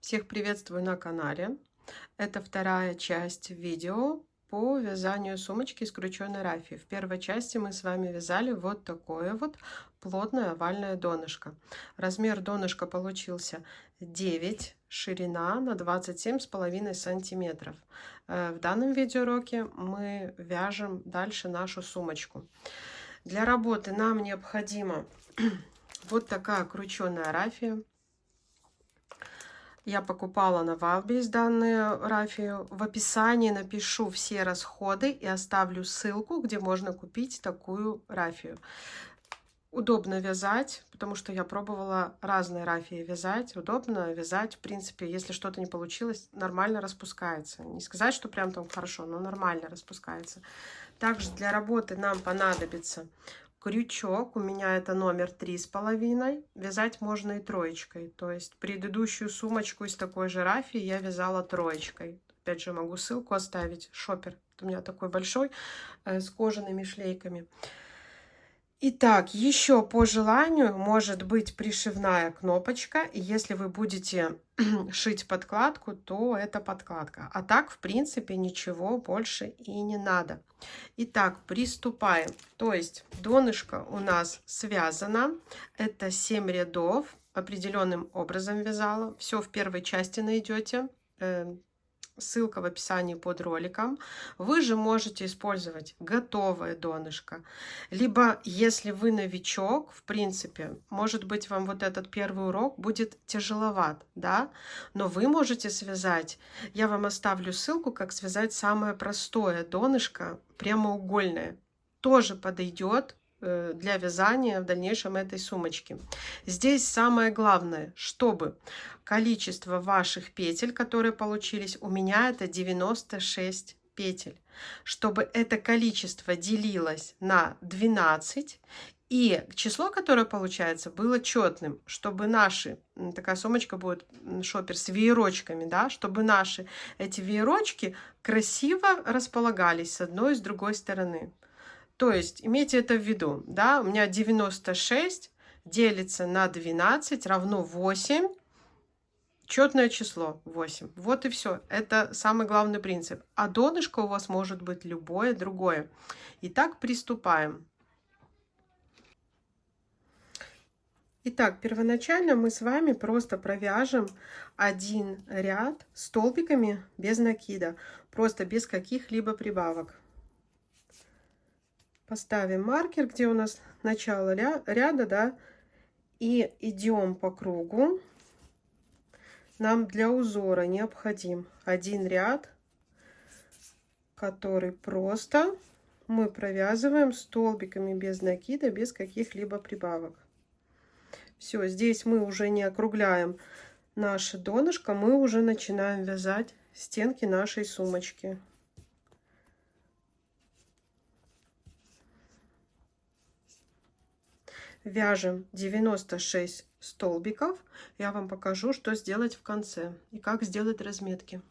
Всех приветствую на канале. Это вторая часть видео по вязанию сумочки из крученой рафии. В первой части мы с вами вязали вот такое вот плотное овальное донышко. Размер донышка получился 9, ширина на 27,5 сантиметров. В данном видеоуроке мы вяжем дальше нашу сумочку. Для работы нам необходима вот такая крученая рафия. Я покупала на Валберес данную рафию. В описании напишу все расходы и оставлю ссылку, где можно купить такую рафию. Удобно вязать, потому что я пробовала разные рафии вязать. Удобно вязать, в принципе, если что-то не получилось, нормально распускается. Не сказать, что прям там хорошо, но нормально распускается. Также для работы нам понадобится крючок. У меня это номер 3,5. Вязать можно и троечкой. То есть предыдущую сумочку из такой же рафии я вязала троечкой. Опять же, могу ссылку оставить. Шопер у меня такой большой, с кожаными шлейками. Итак, еще по желанию может быть пришивная кнопочка. И если вы будете шить подкладку, то это подкладка. А так, в принципе, ничего больше и не надо. Итак, приступаем. То есть донышко у нас связано. Это 7 рядов. Определенным образом вязала. Все в первой части найдете. Ссылка в описании под роликом. Вы же можете использовать готовое донышко. Либо, если вы новичок, в принципе, может быть, вам вот этот первый урок будет тяжеловат, да? Но вы можете связать, я вам оставлю ссылку, как связать самое простое донышко, прямоугольное. Тоже подойдет для вязания в дальнейшем этой сумочки. Здесь самое главное, чтобы количество ваших петель, которые получились, у меня это 96 петель, чтобы это количество делилось на 12, и число, которое получается, было четным, чтобы наши, такая сумочка будет шопер с веерочками, да, чтобы наши эти веерочки красиво располагались с одной и с другой стороны. То есть имейте это в виду, да, у меня 96 делится на 12 равно 8, четное число 8. Вот и все. Это самый главный принцип. А донышко у вас может быть любое другое. Итак, приступаем. Итак, первоначально мы с вами просто провяжем один ряд столбиками без накида, просто без каких-либо прибавок. Поставим маркер, где у нас начало ряда, да, и идем по кругу. Нам для узора необходим один ряд, который просто мы провязываем столбиками без накида, без каких-либо прибавок. Все, здесь мы уже не округляем наше донышко, мы уже начинаем вязать стенки нашей сумочки. Вяжем 96 столбиков. Я вам покажу, что сделать в конце и как сделать разметки.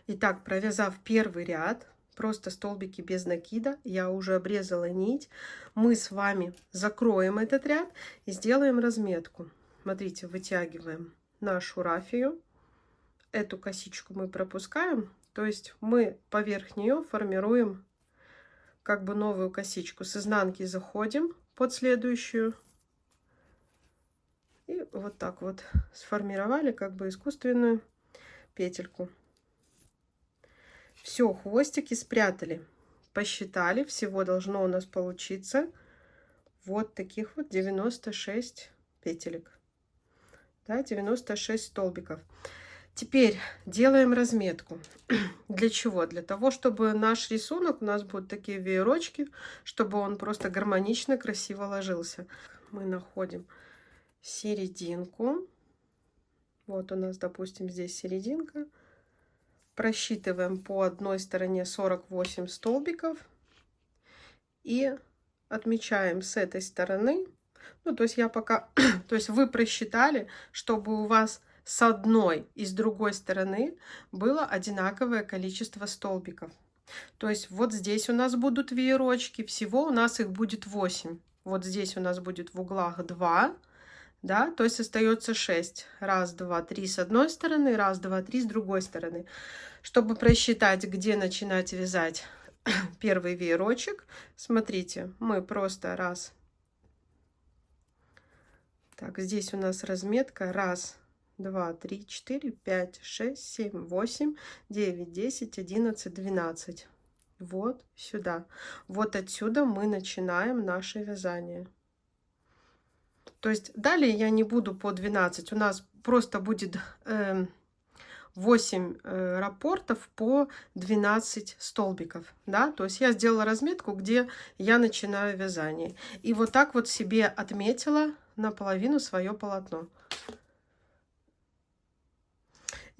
Итак, провязав первый ряд, просто столбики без накида, я уже обрезала нить. Мы с вами закроем этот ряд и сделаем разметку. Смотрите, вытягиваем нашу рафию. Эту косичку мы пропускаем, то есть мы поверх нее формируем как бы новую косичку. С изнанки заходим под следующую. И вот так вот сформировали как бы искусственную петельку. Все, хвостики спрятали. Посчитали, всего должно у нас получиться вот таких вот 96 петелек. Да, 96 столбиков. Теперь делаем разметку. Для чего? Для того, чтобы наш рисунок, у нас будут такие веерочки, чтобы он просто гармонично, красиво ложился. Мы находим серединку. Вот у нас, допустим, здесь серединка. Просчитываем по одной стороне 48 столбиков. И отмечаем с этой стороны. Ну, то есть я пока... то есть вы просчитали, чтобы у вас с одной и с другой стороны было одинаковое количество столбиков. То есть вот здесь у нас будут веерочки, всего у нас их будет 8. Вот здесь у нас будет в углах 2, да, то есть остается 6. Раз, два, три с одной стороны, раз, два, три с другой стороны. Чтобы просчитать, где начинать вязать первый веерочек, смотрите, мы просто раз. Так, здесь у нас разметка раз, 2, 3, 4, 5, 6, 7, 8, 9, 10, 11, 12. Вот сюда. Вот отсюда мы начинаем наше вязание. То есть далее я не буду по 12. У нас просто будет 8 раппортов по 12 столбиков. Да? То есть я сделала разметку, где я начинаю вязание. И вот так вот себе отметила наполовину свое полотно.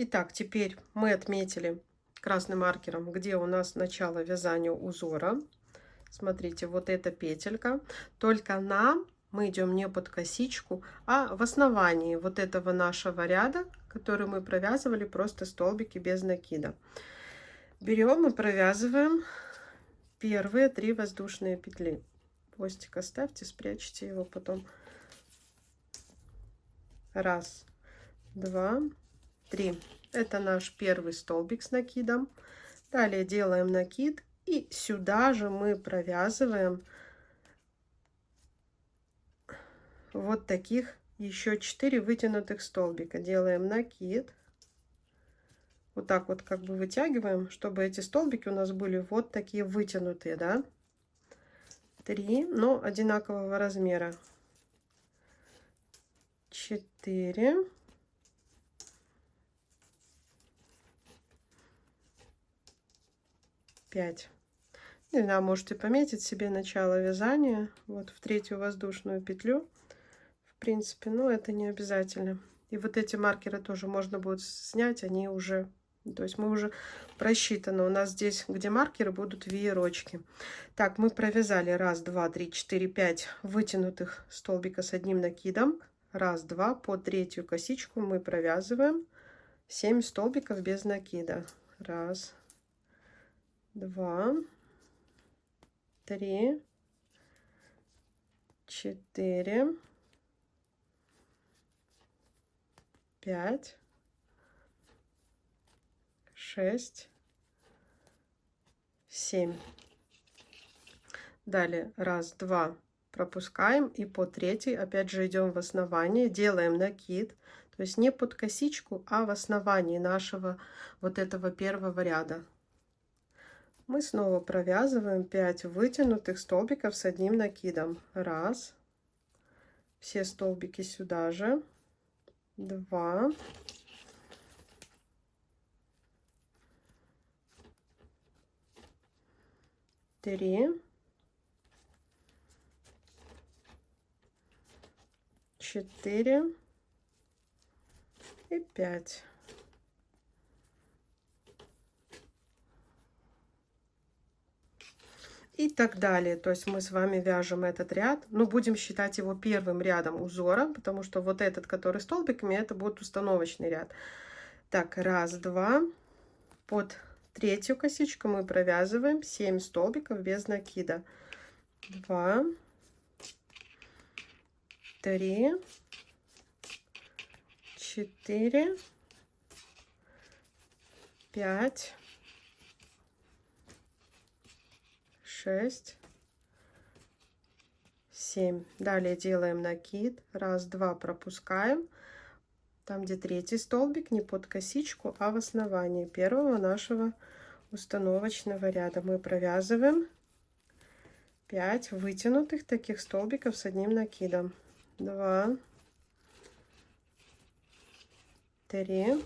Итак, теперь мы отметили красным маркером, где у нас начало вязания узора. Смотрите, вот эта петелька. Только нам мы идем не под косичку, а в основании вот этого нашего ряда, который мы провязывали, просто столбики без накида. Берем и провязываем первые 3 воздушные петли. Хвостик оставьте, спрячьте его потом. Раз, два, 3. Это наш первый столбик с накидом. Далее делаем накид, и сюда же мы провязываем вот таких еще 4 вытянутых столбика. Делаем накид. Вот так вот как бы вытягиваем, чтобы эти столбики у нас были вот такие вытянутые, да? 3, но одинакового размера. 4. 5. Не знаю, можете пометить себе начало вязания. Вот в 3-ю воздушную петлю. В принципе, но это не обязательно. И вот эти маркеры тоже можно будет снять, они уже, то есть мы уже просчитаны. У нас здесь, где маркеры, будут веерочки. Так, мы провязали 1, 2, 3, 4, 5 вытянутых столбика с одним накидом. 1, 2, по 3-ю косичку мы провязываем 7 столбиков без накида. 1, 2, 3, 4, 5, 6, 7. Далее 1, 2 пропускаем, и по 3-й опять же идем в основание, делаем накид, то есть не под косичку, а в основании нашего вот этого первого ряда. Мы снова провязываем 5 вытянутых столбиков с одним накидом. 1, все столбики сюда же. 2, 3, 4 и 5. И так далее. То есть мы с вами вяжем этот ряд, но будем считать его первым рядом узора, потому что вот этот, который столбиками, это будет установочный ряд. Так, 1, 2, под 3-ю косичку мы провязываем 7 столбиков без накида. 2, 3, 4, 5, 6, 7. Далее делаем накид. 1, 2 пропускаем. Там, где 3-й столбик, не под косичку, а в основании первого нашего установочного ряда мы провязываем 5 вытянутых таких столбиков с одним накидом. 2, 3,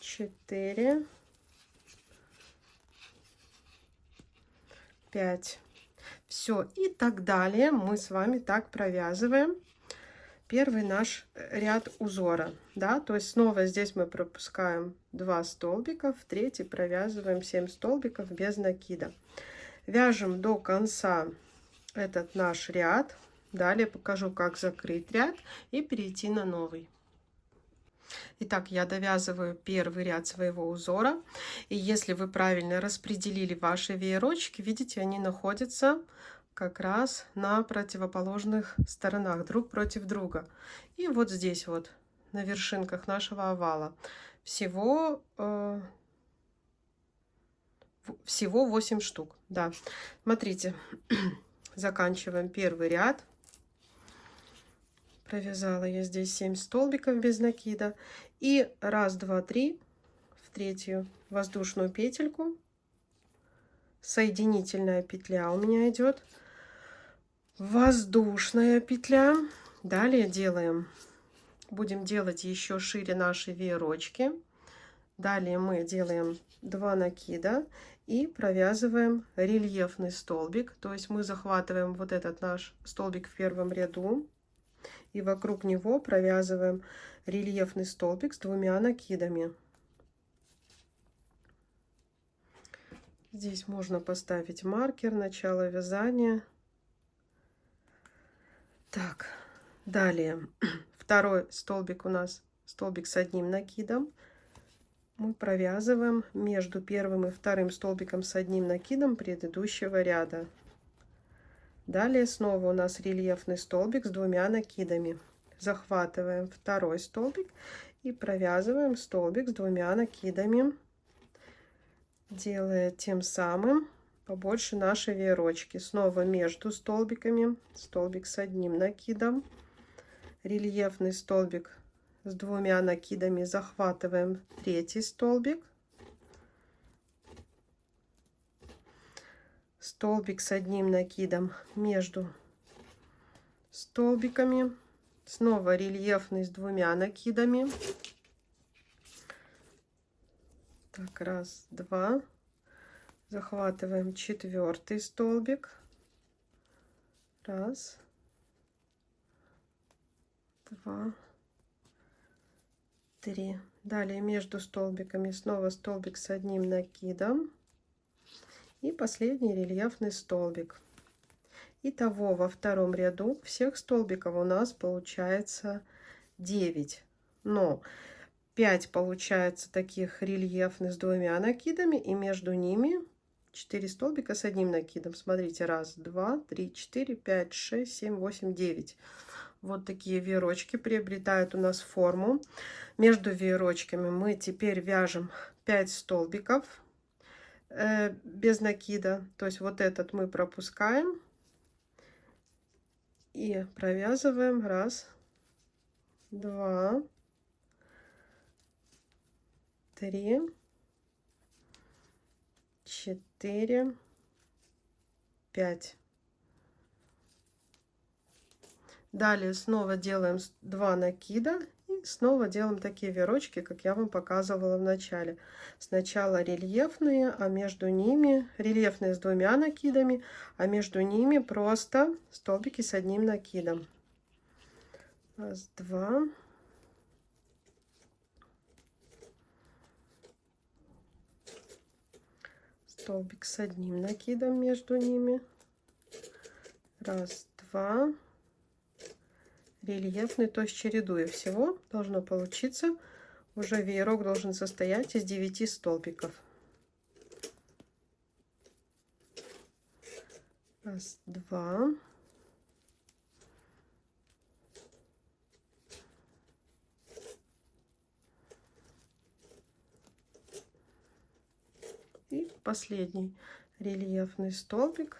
4, 5. Все, и так далее мы с вами так провязываем первый наш ряд узора, да, то есть снова здесь мы пропускаем 2 столбика, в 3-й провязываем 7 столбиков без накида. Вяжем до конца этот наш ряд. Далее покажу, как закрыть ряд и перейти на новый. Итак, я довязываю первый ряд своего узора. И если вы правильно распределили ваши веерочки, видите, они находятся как раз на противоположных сторонах, друг против друга. И вот здесь вот, на вершинках нашего овала, всего 8 штук. Да, смотрите, заканчиваем первый ряд. Провязала я здесь 7 столбиков без накида. И 1, 2, 3 в третью воздушную петельку. Соединительная петля у меня идет. Воздушная петля. Далее будем делать еще шире наши веерочки. Далее мы делаем 2 накида и провязываем рельефный столбик. То есть мы захватываем вот этот наш столбик в первом ряду. И вокруг него провязываем рельефный столбик с 2 накидами. Здесь можно поставить маркер, начало вязания. Так, далее второй столбик у нас столбик с 1 накидом. Мы провязываем между первым и вторым столбиком с 1 накидом предыдущего ряда. Далее снова у нас рельефный столбик с 2 накидами. Захватываем второй столбик и провязываем столбик с 2 накидами, делая тем самым побольше наши веерочки. Снова между столбиками столбик с 1 накидом, рельефный столбик с 2 накидами, захватываем третий столбик, столбик с 1 накидом между столбиками, снова рельефный с 2 накидами. Так, 1, 2, захватываем 4 столбик, 1, 2, 3. Далее между столбиками снова столбик с 1 накидом и последний рельефный столбик. Итого во втором ряду всех столбиков у нас получается 9, но 5 получается таких рельефных с 2 накидами, и между ними 4 столбика с 1 накидом. Смотрите, 1, 2, 3, 4, 5, 6, 7, 8, 9. Вот такие веерочки приобретают у нас форму. Между веерочками мы теперь вяжем 5 столбиков без накида. То есть вот этот мы пропускаем и провязываем 1, 2, 3, 4, 5. Далее снова делаем 2 накида и снова делаем такие веерочки, как я вам показывала в начале. Сначала рельефные, а между ними рельефные с 2 накидами, а между ними просто столбики с 1 накидом. 1, 2, столбик с 1 накидом между ними, 1, 2, рельефный, то есть чередуя всего, должно получиться, уже веерок должен состоять из 9 столбиков. 1, 2, и последний рельефный столбик.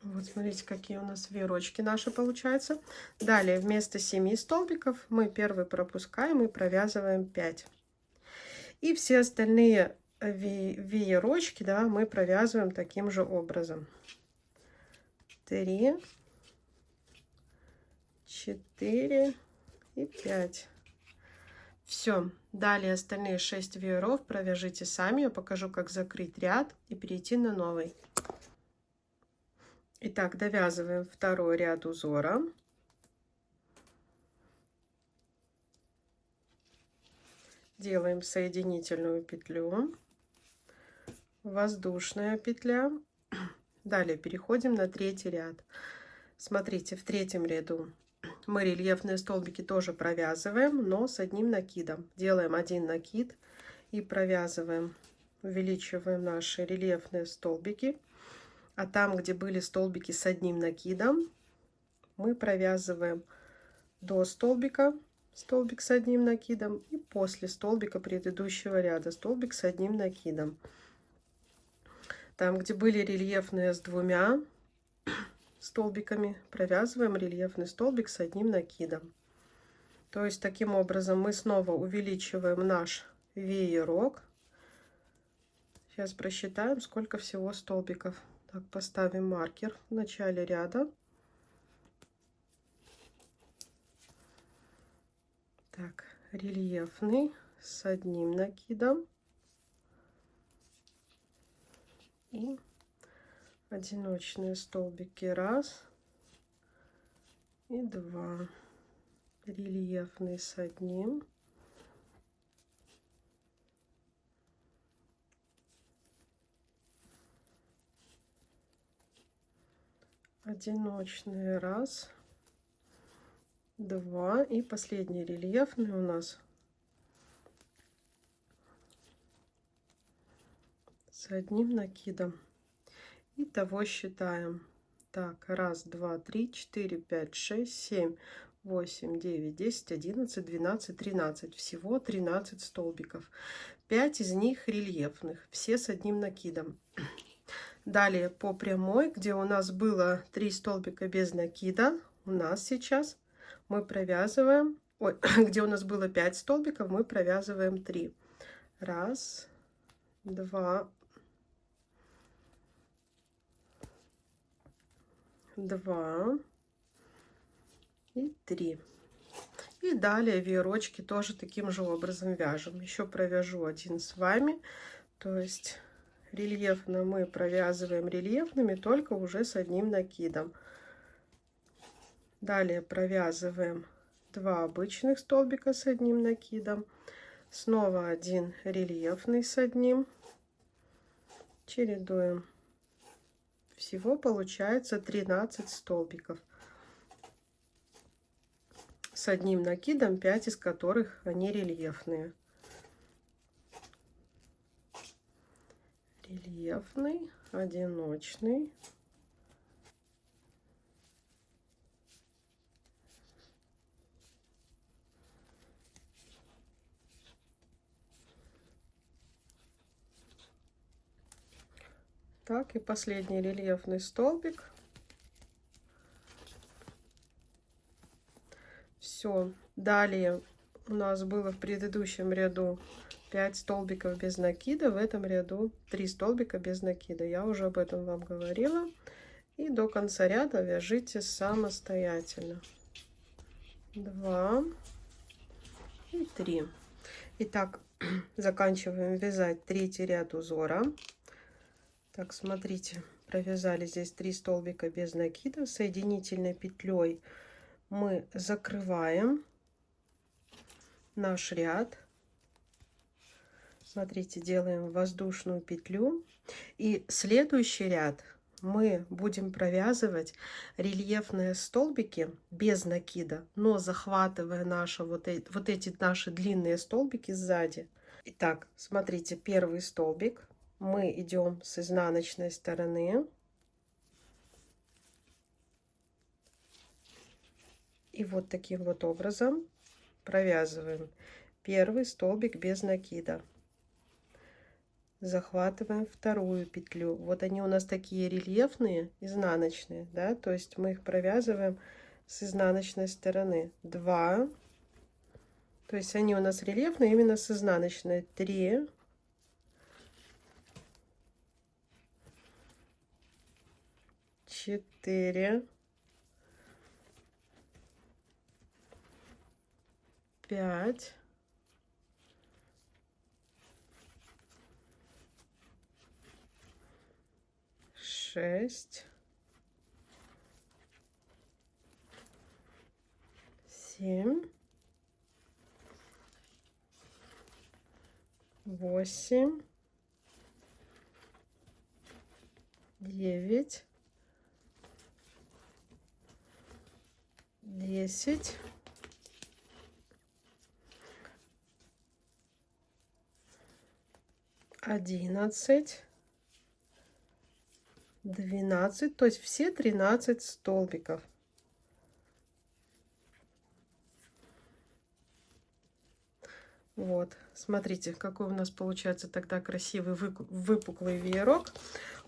Вот смотрите, какие у нас веерочки наши получаются. Далее вместо 7 столбиков мы первый пропускаем и провязываем 5. И все остальные веерочки, да, мы провязываем таким же образом. 3, 4 и 5. Все. Далее остальные 6 вееров провяжите сами. Я покажу, как закрыть ряд и перейти на новый. Итак, довязываем второй ряд узора. Делаем соединительную петлю, воздушная петля. Далее переходим на третий ряд. Смотрите, в третьем ряду Мы рельефные столбики тоже провязываем, но с одним накидом. Делаем один накид и провязываем, увеличиваем наши рельефные столбики. А там, где были столбики с одним накидом, мы провязываем до столбика столбик с одним накидом и после столбика предыдущего ряда столбик с одним накидом. Там, где были рельефные с двумя столбиками, провязываем рельефный столбик с одним накидом. То есть таким образом мы снова увеличиваем наш веерок. Сейчас просчитаем, сколько всего столбиков. Так, поставим маркер в начале ряда. Так, рельефный с одним накидом и одиночные столбики 1 и 2, рельефный с одним, одиночные 1, 2 и последний рельефный у нас с одним накидом. Итого считаем. Так, 1, 2, 3, 4, 5, 6, 7, 8, 9, 10, 11, 12, 13. Всего 13 столбиков. 5 из них рельефных, все с одним накидом. Далее по прямой, где у нас было 3 столбика без накида, у нас сейчас мы провязываем, ой, где у нас было 5 столбиков, мы провязываем 3. 1, 2, 2 и 3. И далее веерочки тоже таким же образом вяжем. Еще провяжу один с вами. То есть рельефно мы провязываем рельефными, только уже с одним накидом. Далее провязываем 2 обычных столбика с одним накидом. Снова один рельефный с одним. Чередуем. Всего получается 13 столбиков с одним накидом, 5 из которых они рельефные. Рельефный, одиночный, так, и последний рельефный столбик. Все. Далее у нас было в предыдущем ряду 5 столбиков без накида, в этом ряду 3 столбика без накида. Я уже об этом вам говорила. И до конца ряда вяжите самостоятельно. 2 и 3. Итак, заканчиваем вязать третий ряд узора. Так, смотрите, провязали здесь 3 столбика без накида. Соединительной петлей мы закрываем наш ряд. Смотрите, делаем воздушную петлю. И следующий ряд мы будем провязывать рельефные столбики без накида, но захватывая наши вот эти наши длинные столбики сзади. Итак, смотрите, первый столбик. Мы идем с изнаночной стороны. И вот таким вот образом провязываем первый столбик без накида. Захватываем вторую петлю. Вот они у нас такие рельефные, изнаночные, да, то есть мы их провязываем с изнаночной стороны. 2, то есть они у нас рельефные именно с изнаночной. 3, 4, 5, 6, 7, 8, 9, 10, 11, 12, то есть все 13 столбиков. Вот, смотрите, какой у нас получается тогда красивый выпуклый веерок.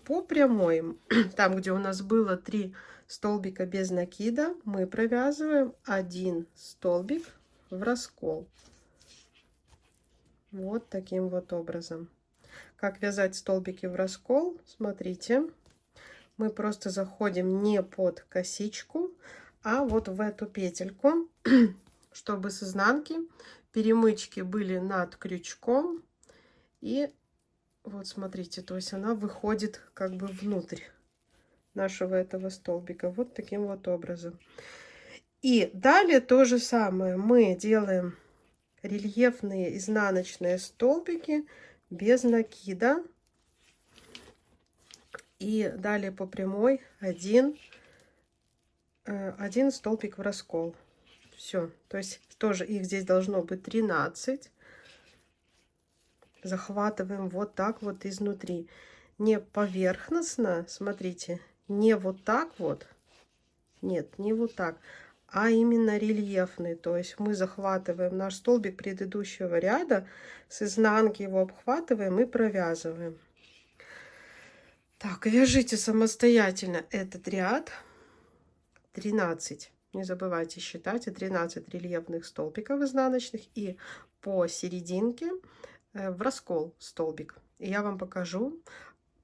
По прямой, там, где у нас было 3 столбика без накида, мы провязываем 1 столбик в раскол. Вот таким вот образом. Как вязать столбики в раскол? Смотрите, мы просто заходим не под косичку, а вот в эту петельку, чтобы с изнанки перемычки были над крючком. И вот смотрите, то есть она выходит как бы внутрь нашего этого столбика. Вот таким вот образом. И далее то же самое. Мы делаем рельефные изнаночные столбики без накида. И далее по прямой один столбик в раскол. Все. То есть тоже их здесь должно быть 13. Захватываем вот так вот изнутри. Не поверхностно, смотрите, не вот так вот. Нет, не вот так. А именно рельефный. То есть мы захватываем наш столбик предыдущего ряда, с изнанки его обхватываем и провязываем. Так, вяжите самостоятельно этот ряд. 13. Не забывайте считать. И 13 рельефных столбиков изнаночных. И по серединке в раскол столбик. И я вам покажу.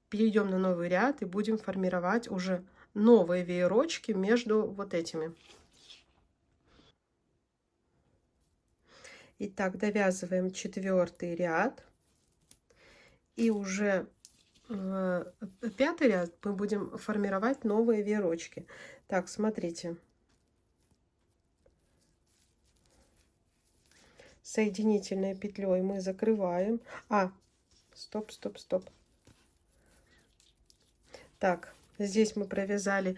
Перейдем на новый ряд и будем формировать уже новые веерочки между вот этими. Итак, довязываем 4-й ряд. И уже 5-й ряд мы будем формировать новые веерочки. Так, смотрите. Соединительной петлей мы закрываем. Стоп. Так, здесь мы провязали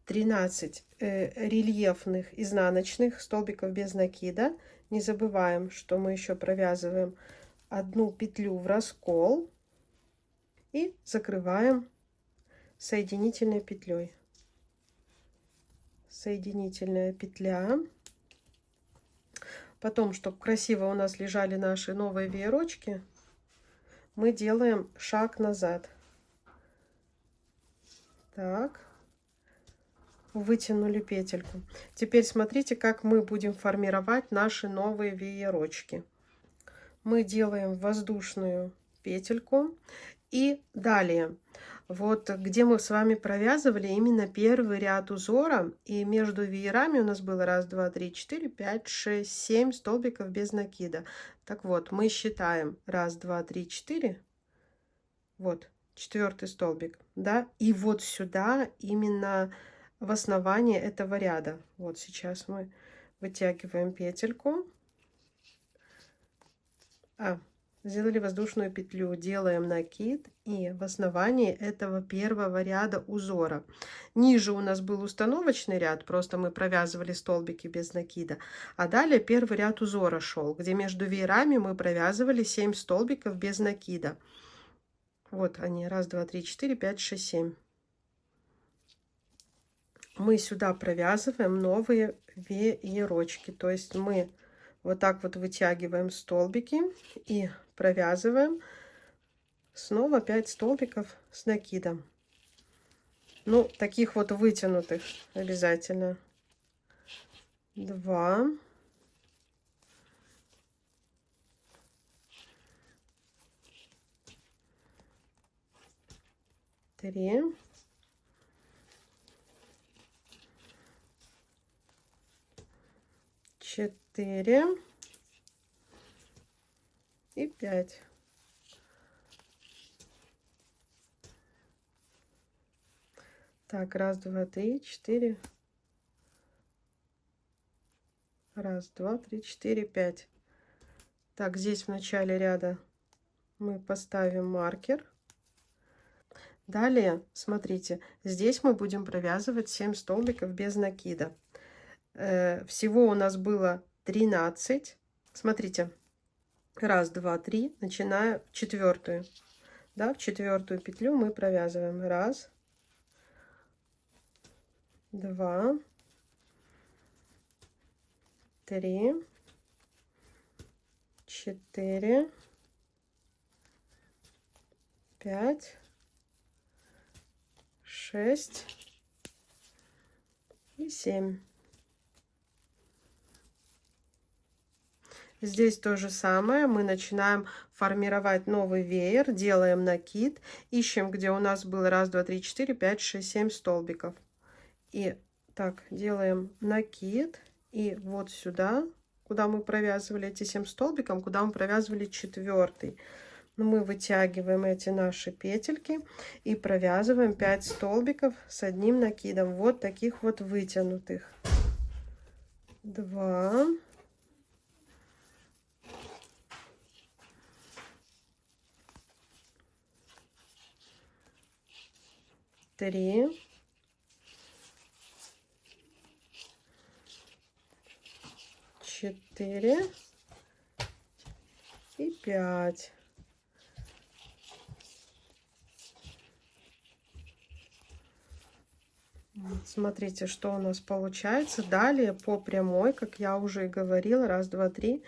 13 рельефных изнаночных столбиков без накида. Не забываем, что мы еще провязываем 1 петлю в раскол и закрываем соединительной петлей. Соединительная петля. Потом, чтобы красиво у нас лежали наши новые веерочки, мы делаем шаг назад. Так, вытянули петельку. Теперь смотрите, как мы будем формировать наши новые веерочки. Мы делаем воздушную петельку и далее. Вот где мы с вами провязывали именно первый ряд узора, и между веерами у нас было 1, 2, 3, 4, 5, 6, 7 столбиков без накида. Так вот, мы считаем 1, 2, 3, 4. Вот. 4-й столбик, да, и вот сюда именно в основании этого ряда. Вот сейчас мы вытягиваем петельку, сделали воздушную петлю, делаем накид и в основании этого первого ряда узора. Ниже у нас был установочный ряд, просто мы провязывали столбики без накида, а далее первый ряд узора шел, где между веерами мы провязывали 7 столбиков без накида. Вот они, 1, 2, 3, 4, 5, 6, 7. Мы сюда провязываем новые веерочки. То есть мы вот так вот вытягиваем столбики и провязываем снова 5 столбиков с накидом. Ну, таких вот вытянутых обязательно. 2. 3. 4 и 5. Так, 1, 2, 3, 4. 1, 2, 3, 4, 5. Так, здесь в начале ряда мы поставим маркер. Далее, смотрите, здесь мы будем провязывать 7 столбиков без накида. Всего у нас было 13. Смотрите, 1, 2, 3, начиная в 4-ю. Да, в 4-ю петлю мы провязываем 1, 2, 3, 4, 5, 6 и 7. Здесь то же самое. Мы начинаем формировать новый веер, делаем накид, ищем, где у нас было 1, 2, 3, 4, 5, 6, 7 столбиков. И так, делаем накид, и вот сюда, куда мы провязывали эти 7 столбиков, куда мы провязывали 4-й. Мы вытягиваем эти наши петельки и провязываем 5 столбиков с одним накидом, вот таких вот вытянутых. 2, 3, 4 и 5. Смотрите, что у нас получается. Далее по прямой, как я уже и говорила, 1, 2, 3,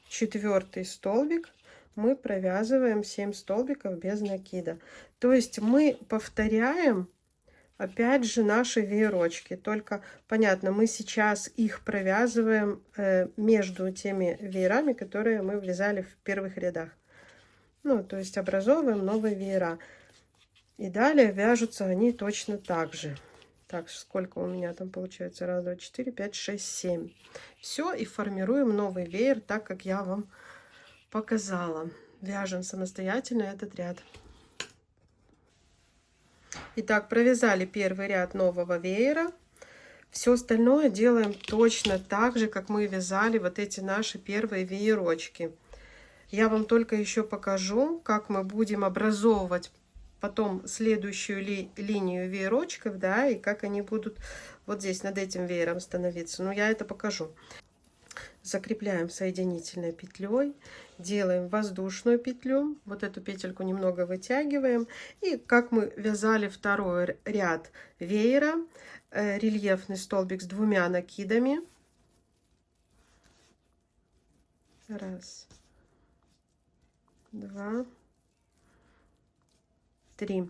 4-й столбик мы провязываем 7 столбиков без накида. То есть мы повторяем опять же наши веерочки, только понятно, мы сейчас их провязываем между теми веерами, которые мы вязали в первых рядах. Ну, то есть образовываем новые веера. И далее вяжутся они точно так же. Так, сколько у меня там получается? 1, 2, 4, 5, 6, 7. Все, и формируем новый веер, так как я вам показала. Вяжем самостоятельно этот ряд. Итак, провязали первый ряд нового веера. Все остальное делаем точно так же, как мы вязали вот эти наши первые веерочки. Я вам только еще покажу, как мы будем образовывать потом следующую линию веерочков, да, и как они будут вот здесь над этим веером становиться. Но я это покажу. Закрепляем соединительной петлей, делаем воздушную петлю, вот эту петельку немного вытягиваем, и как мы вязали второй ряд веера, рельефный столбик с 2 накидами. 1, 2, 3.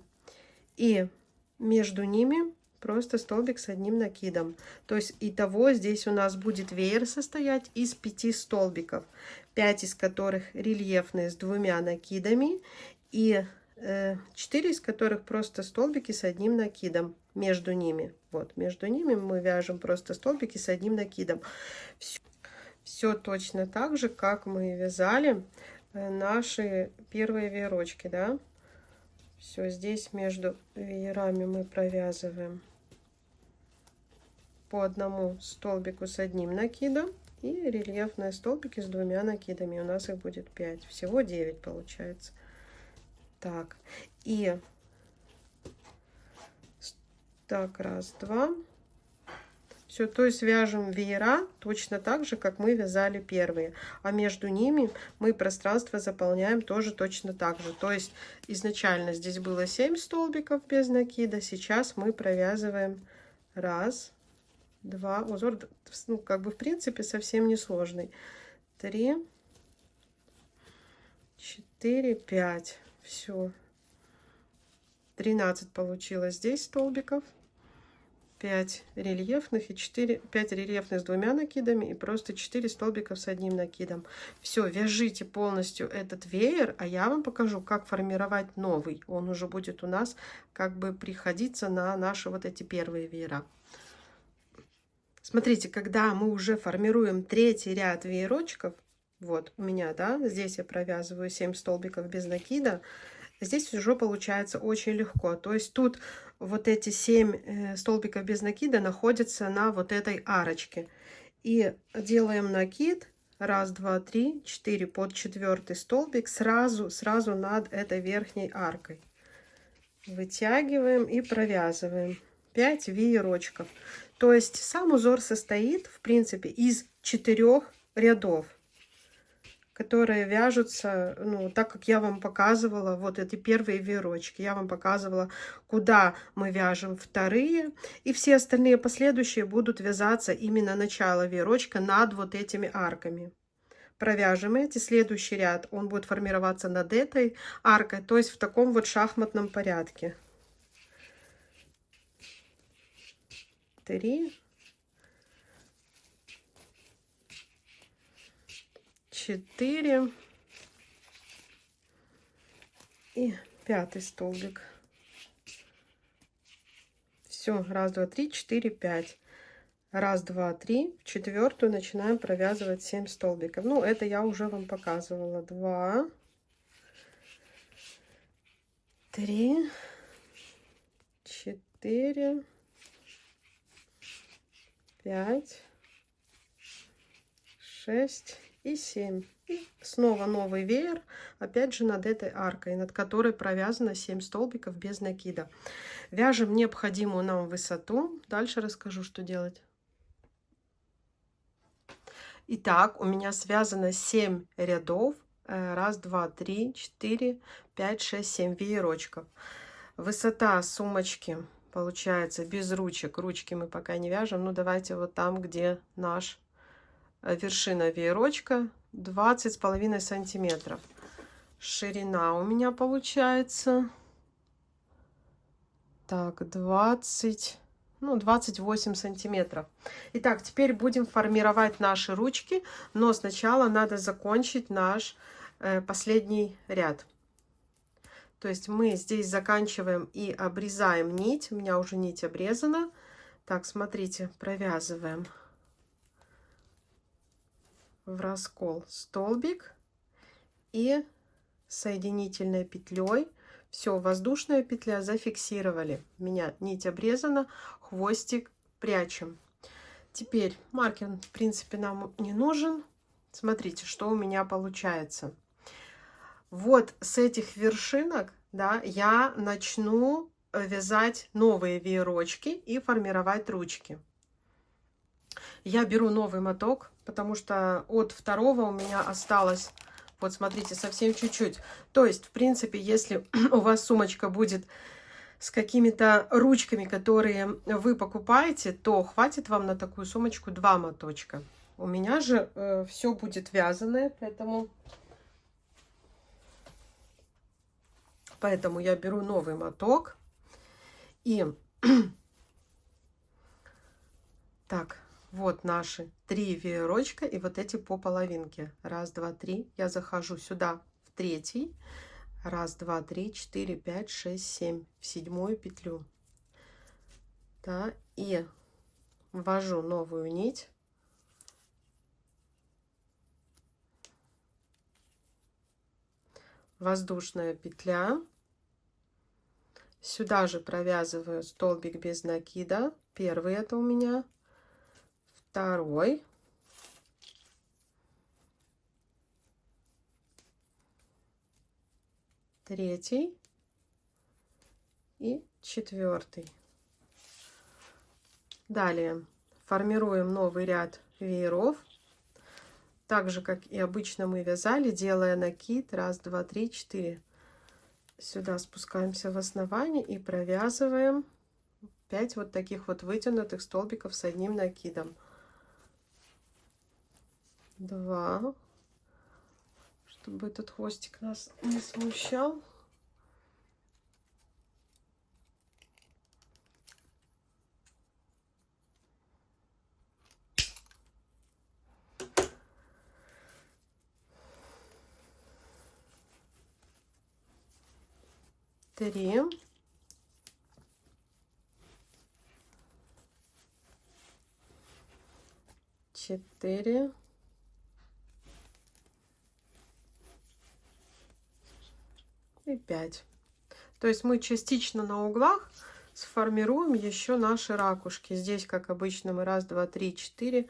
И между ними просто столбик с одним накидом. То есть итого здесь у нас будет веер состоять из 5 столбиков, 5 из которых рельефные с 2 накидами и 4 из которых просто столбики с одним накидом между ними. Вот, между ними мы вяжем просто столбики с одним накидом. Все точно так же, как мы вязали наши первые веерочки, да. Все, здесь между веерами мы провязываем по одному столбику с одним накидом и рельефные столбики с 2 накидами. У нас их будет 5. Всего 9 получается. Так, и так, 1, 2. Все, то есть вяжем веера точно так же, как мы вязали первые. А между ними мы пространство заполняем тоже точно так же. То есть изначально здесь было 7 столбиков без накида. Сейчас мы провязываем 1, 2. Узор, ну, как бы в принципе совсем не сложный. 3, 4, 5. Все. 13 получилось здесь столбиков. 5 рельефных и 5 рельефных с 2 накидами и просто 4 столбиков с одним накидом. Все, вяжите полностью этот веер, а я вам покажу, как формировать новый. Он уже будет у нас как бы приходиться на наши вот эти первые веера. Смотрите, когда мы уже формируем 3-й ряд веерочков, вот у меня, да, здесь я провязываю 7 столбиков без накида, здесь уже получается очень легко. То есть тут вот эти 7 столбиков без накида находятся на вот этой арочке. И делаем накид. 1, 2, 3, 4 под 4-й столбик сразу над этой верхней аркой. Вытягиваем и провязываем. 5 веерочков. То есть сам узор состоит, в принципе, из 4 рядов, которые вяжутся, ну, так как я вам показывала, вот эти первые веерочки, я вам показывала, куда мы вяжем вторые, и все остальные последующие будут вязаться именно начало веерочка над вот этими арками. Провяжем эти, следующий ряд, он будет формироваться над этой аркой, то есть в таком вот шахматном порядке. 3, 4 и 5 столбик. Все, раз, два, три, 4, 5. Раз, два, три. В четвертую начинаем провязывать 7 столбиков. Ну, это я уже вам показывала. 2, 3, 4, 5, 6 и 7. И снова новый веер, опять же над этой аркой, над которой провязано 7 столбиков без накида. Вяжем необходимую нам высоту. Дальше расскажу, что делать. Итак, у меня связано 7 рядов. Раз, два, три, 4, 5, 6, 7 веерочков. Высота сумочки получается без ручек. Ручки мы пока не вяжем. Ну, давайте вот там, где наш вершина веерочка, 20,5 сантиметров. Ширина у меня получается так 28 сантиметров. Итак, теперь будем формировать наши ручки, но сначала надо закончить наш последний ряд. То есть мы здесь заканчиваем и обрезаем нить. У меня уже нить обрезана. Так, смотрите, провязываем в раскол столбик и соединительной петлей. Все, воздушная петля зафиксировали. У меня нить обрезана, хвостик прячем. Теперь маркер, в принципе, нам не нужен. Смотрите, что у меня получается. Вот с этих вершинок, да, я начну вязать новые веерочки и формировать ручки. Я беру новый моток, потому что от второго у меня осталось, вот смотрите, совсем чуть-чуть. То есть, в принципе, если у вас сумочка будет с какими-то ручками, которые вы покупаете, то хватит вам на такую сумочку 2 моточка. У меня же все будет вязаное, поэтому я беру новый моток и так. Вот наши 3 веерочка и вот эти по половинке. Раз, два, три. Я захожу сюда в третий. Раз, два, три, 4, 5, 6, 7. В 7-ю петлю. Да, и ввожу новую нить. Воздушная петля. Сюда же провязываю столбик без накида. Первый это у меня. Второй, третий и четвертый. Далее формируем новый ряд вееров, так же как и обычно мы вязали, делая накид. Раз, два, три, 4. Сюда спускаемся в основание и провязываем 5 вот таких вот вытянутых столбиков с одним накидом. 2, чтобы этот хвостик нас не смущал. Три. 4. И 5. То есть мы частично на углах сформируем еще наши ракушки. Здесь, как обычно, мы раз, два, три, 4.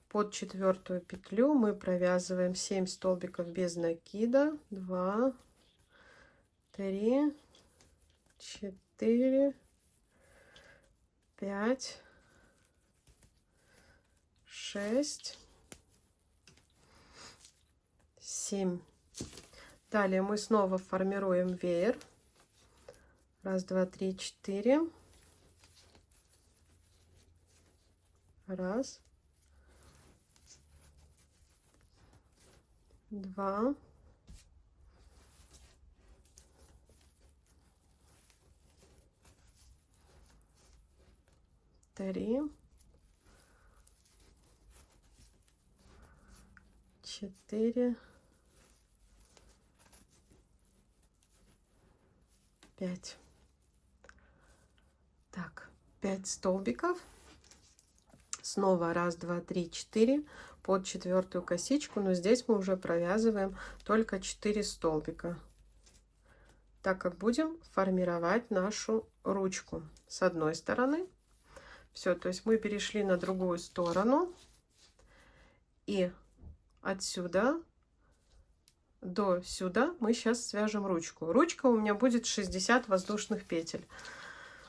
Под 4-ю петлю мы провязываем 7 столбиков без накида. 2, 3, 4, 5, 6, 7. Далее мы снова формируем веер. 1, 2, 3, 4. 1, 2, 3, 4, 5. Так, 5 столбиков. Снова 1, 2, 3, 4 под 4-ю косичку, но здесь мы уже провязываем только 4 столбика, так как будем формировать нашу ручку с одной стороны. Все, то есть мы перешли на другую сторону, и отсюда до сюда мы сейчас свяжем ручку. Ручка у меня будет 60 воздушных петель.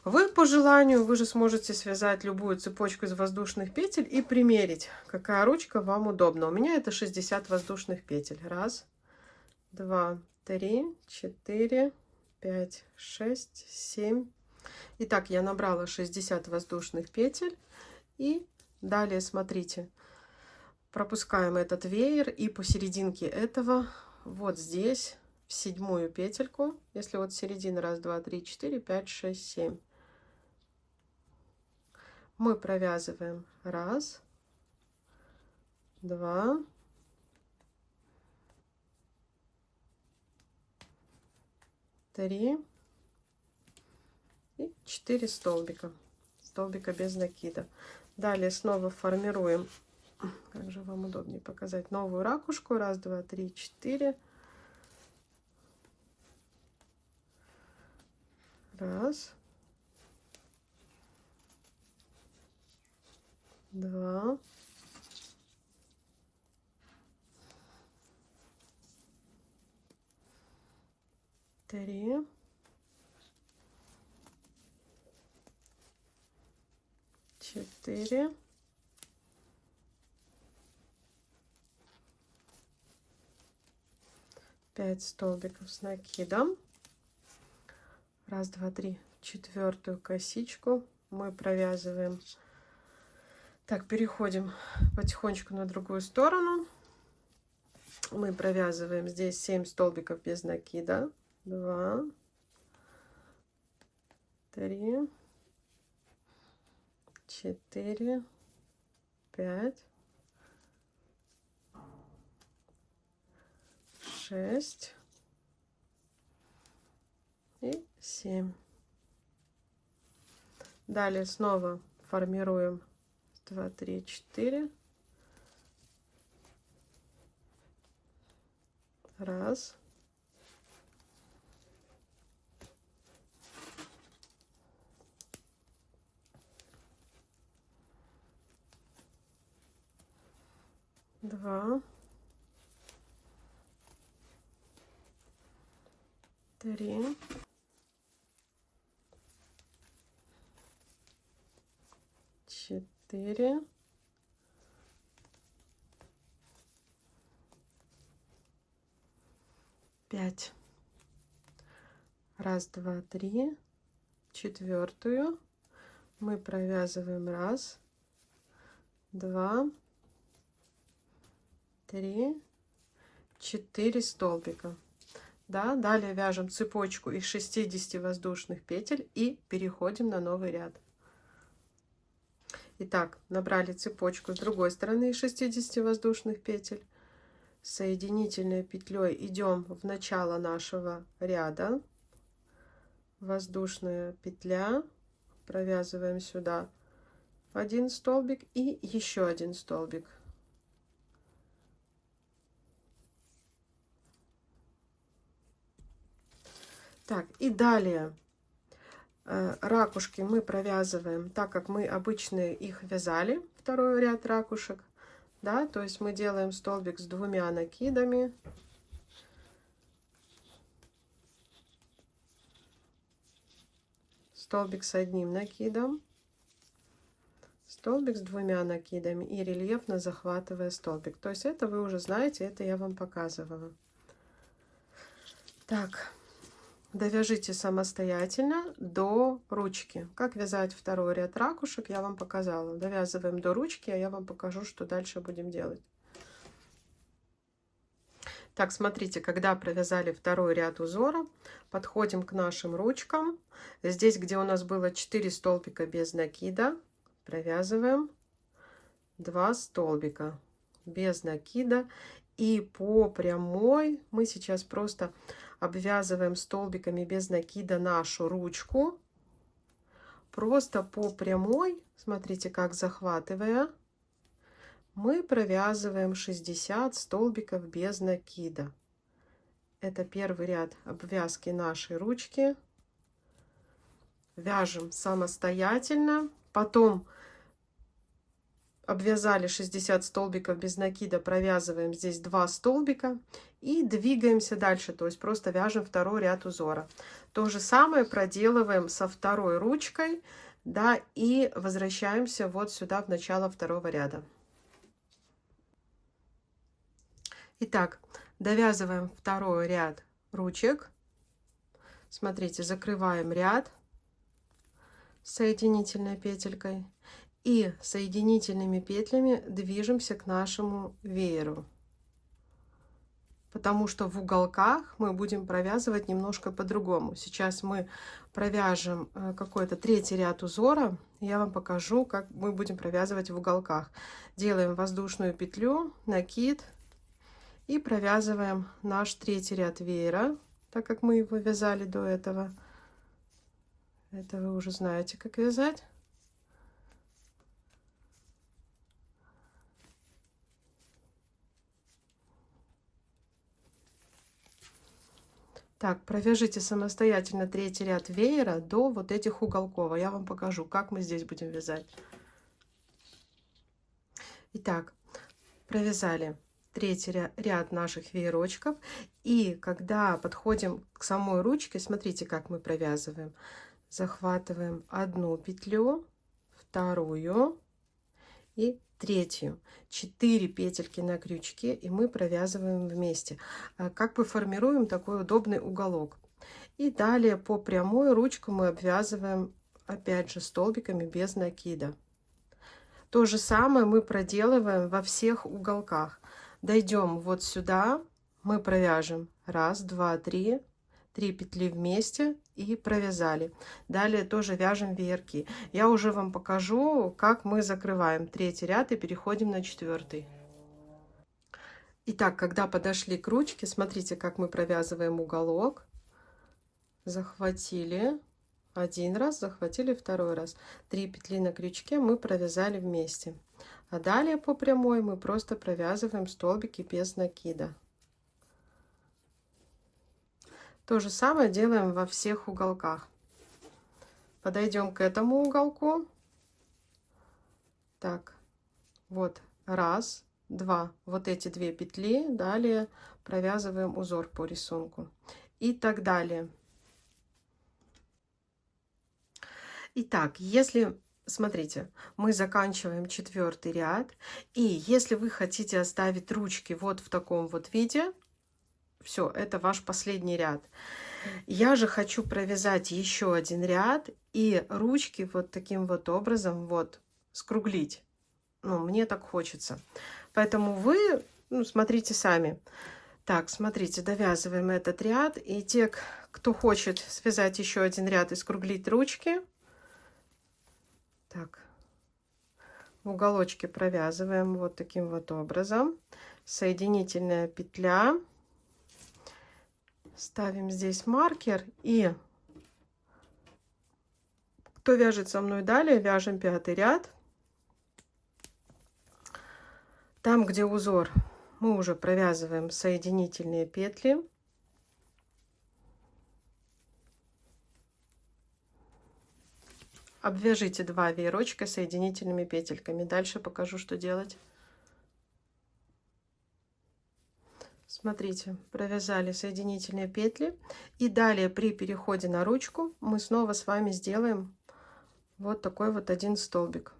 Вы по желанию, вы же сможете связать любую цепочку из воздушных петель и примерить, какая ручка вам удобна. У меня это 60 воздушных петель. 1, 2, 3, 4, 5, 6, 7. Итак, я набрала 60 воздушных петель. И далее, смотрите, пропускаем этот веер и посерединке этого, вот здесь, в 7-ю петельку, если вот середина 1, 2, 3, 4, 5, 6, 7. Мы провязываем 1, 2, 3 и 4 столбика. Столбика без накида. Далее снова формируем, как же вам удобнее показать, новую ракушку. 1, 2, 3, 4. 1, 2, 3, 4, 5 столбиков с накидом. 1, 2, 3, 4-ю косичку мы провязываем. Так, переходим потихонечку на другую сторону. Мы провязываем здесь 7 столбиков без накида. 2, 3, 4, 5, 6 и 7. Далее снова формируем 2, 3, 4. 1, 2, 3, 4, 5. 1, 2, 3, 4-ю мы провязываем 1, 2, 3, 4 столбика. Да, далее вяжем цепочку из 60 воздушных петель и переходим на новый ряд. Итак, набрали цепочку с другой стороны из 60 воздушных петель. Соединительной петлей идем в начало нашего ряда. Воздушная петля, провязываем сюда 1 столбик и еще 1 столбик. Так, и далее ракушки мы провязываем так, как мы обычно их вязали, второй ряд ракушек, да, то есть мы делаем столбик с 2 накидами, столбик с 1 накидом, столбик с 2 накидами и рельефно захватывая столбик. То есть это вы уже знаете, это я вам показывала. Так, довяжите самостоятельно до ручки. Как вязать второй ряд ракушек, я вам показала. Довязываем до ручки, а я вам покажу, что дальше будем делать. Так, смотрите, когда провязали второй ряд узора, подходим к нашим ручкам. Здесь, где у нас было 4 столбика без накида, провязываем 2 столбика без накида. И по прямой мы сейчас просто обвязываем столбиками без накида нашу ручку. Просто по прямой, смотрите, как захватывая, мы провязываем 60 столбиков без накида. Это первый ряд обвязки нашей ручки. Вяжем самостоятельно. Потом обвязали 60 столбиков без накида, провязываем здесь 2 столбика и двигаемся дальше, то есть просто вяжем второй ряд узора. То же самое проделываем со второй ручкой, да, и возвращаемся вот сюда в начало второго ряда. Итак, довязываем второй ряд ручек. Смотрите, закрываем ряд соединительной петелькой. И соединительными петлями движемся к нашему вееру. Потому что в уголках мы будем провязывать немножко по-другому. Сейчас мы провяжем какой-то третий ряд узора. Я вам покажу, как мы будем провязывать в уголках. Делаем воздушную петлю, накид и провязываем наш третий ряд веера, так как мы его вязали до этого. Это вы уже знаете, как вязать. Так, провяжите самостоятельно третий ряд веера до вот этих уголков. Я вам покажу, как мы здесь будем вязать. Итак, провязали третий ряд наших веерочков. И когда подходим к самой ручке, смотрите, как мы провязываем. Захватываем одну петлю, вторую и третью. 4 петельки на крючке, и мы провязываем вместе. Как бы формируем такой удобный уголок. И далее по прямой ручку мы обвязываем опять же столбиками без накида. То же самое мы проделываем во всех уголках. Дойдем вот сюда, мы провяжем 1, 2, 3, 3 петли вместе и провязали. Далее тоже вяжем веерки. Я уже вам покажу, как мы закрываем третий ряд и переходим на четвертый. Итак, когда подошли к ручке, смотрите, как мы провязываем уголок. Захватили один раз, захватили второй раз. 3 петли на крючке мы провязали вместе. А далее по прямой мы просто провязываем столбики без накида. То же самое делаем во всех уголках. Подойдем к этому уголку. Так, вот 1, 2, вот эти 2 петли. Далее провязываем узор по рисунку. И так далее. Итак, если, смотрите, мы заканчиваем 4-й ряд. И если вы хотите оставить ручки вот в таком вот виде, все, это ваш последний ряд. Я же хочу провязать еще один ряд и ручки вот таким вот образом вот скруглить. Ну, мне так хочется. Поэтому вы, смотрите сами. Так, смотрите, довязываем этот ряд. И те, кто хочет связать еще один ряд и скруглить ручки, так, в уголочке провязываем вот таким вот образом. Соединительная петля. Ставим здесь маркер, и кто вяжет со мной далее, вяжем 5-й ряд. Там, где узор, мы уже провязываем соединительные петли. Обвяжите 2 веерочка соединительными петельками. Дальше покажу, что делать. Смотрите, провязали соединительные петли. И далее при переходе на ручку мы снова с вами сделаем вот такой вот один столбик.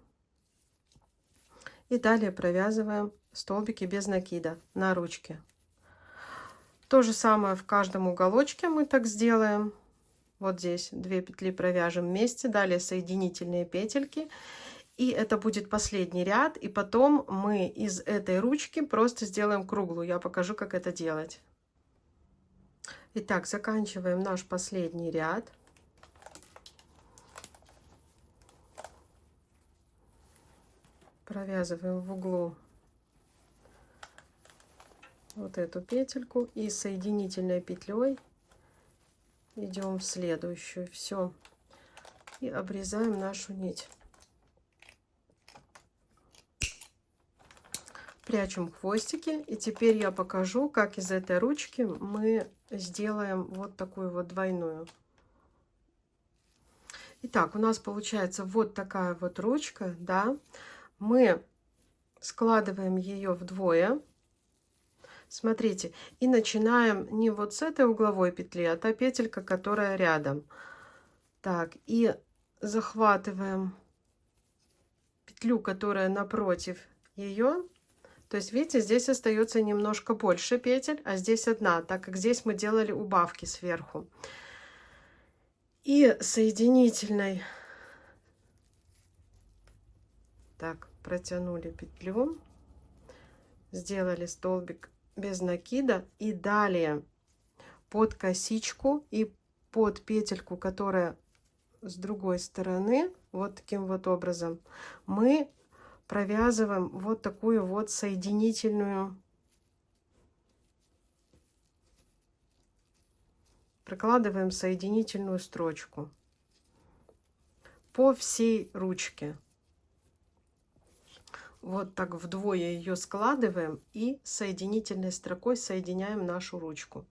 И далее провязываем столбики без накида на ручке. То же самое в каждом уголочке мы так сделаем. Вот здесь 2 петли провяжем вместе, далее соединительные петельки. И это будет последний ряд. И потом мы из этой ручки просто сделаем круглую. Я покажу, как это делать. Итак, заканчиваем наш последний ряд. Провязываем в углу вот эту петельку и соединительной петлей идем в следующую. Все. И обрезаем нашу нить. Прячем хвостики. И теперь я покажу, как из этой ручки мы сделаем вот такую вот двойную. Итак, у нас получается вот такая вот ручка, да. Мы складываем ее вдвое. Смотрите, и начинаем не вот с этой угловой петли, а та петелька, которая рядом. Так, и захватываем петлю, которая напротив ее. То есть, видите, здесь остается немножко больше петель, а здесь одна, так как здесь мы делали убавки сверху. И соединительной, так, протянули петлю, сделали столбик без накида, и далее под косичку и под петельку, которая с другой стороны, вот таким вот образом, мы провязываем вот такую вот соединительную, прокладываем соединительную строчку по всей ручке. Вот так вдвое ее складываем и соединительной строкой соединяем нашу ручку.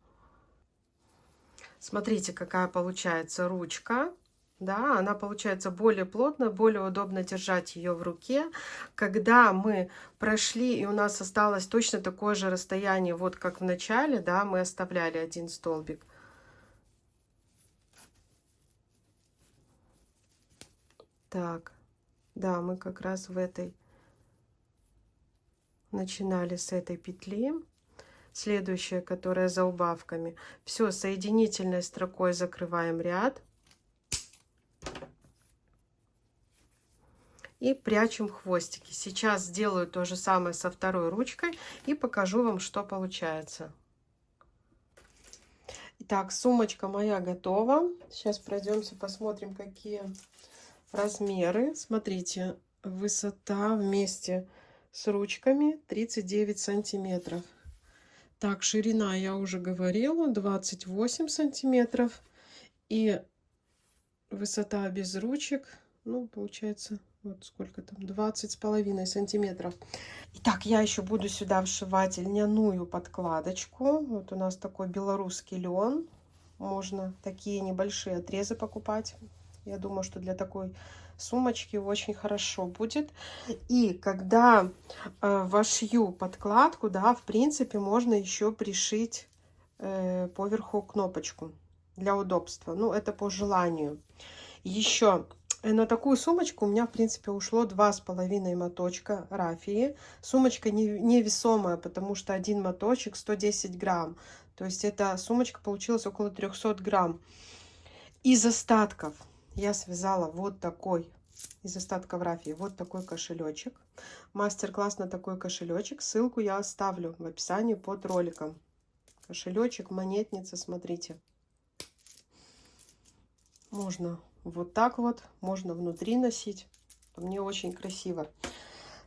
Смотрите, какая получается ручка. Да, она получается более плотная, более удобно держать ее в руке. Когда мы прошли и у нас осталось точно такое же расстояние, вот как в начале, да, мы оставляли один столбик. Так, да, мы как раз в этой начинали с этой петли. Следующая, которая за убавками. Все, соединительной строкой закрываем ряд. И прячем хвостики. Сейчас сделаю то же самое со второй ручкой и покажу вам, что получается. Итак, сумочка моя готова. Сейчас пройдемся, посмотрим, какие размеры. Смотрите, высота вместе с ручками 39 сантиметров. Так, ширина я уже говорила, 28 сантиметров. И высота без ручек, ну, получается, вот сколько там, 20,5 сантиметров. Итак, я еще буду сюда вшивать льняную подкладочку. Вот у нас такой белорусский лен. Можно такие небольшие отрезы покупать. Я думаю, что для такой сумочки очень хорошо будет. И когда вошью подкладку, да, в принципе, можно еще пришить поверху кнопочку для удобства. Ну, это по желанию. Еще на такую сумочку у меня, в принципе, ушло 2,5 моточка рафии. Сумочка невесомая, потому что один моточек 110 грамм. То есть эта сумочка получилась около 300 грамм. Из остатков я связала вот такой, из остатков рафии, вот такой кошелечек. Мастер-класс на такой кошелечек. Ссылку я оставлю в описании под роликом. Кошелечек, монетница, смотрите. Можно вот так вот, можно внутри носить. Мне очень красиво.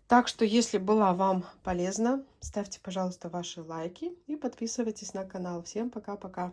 Так что, если была вам полезна, ставьте, пожалуйста, ваши лайки и подписывайтесь на канал. Всем пока-пока.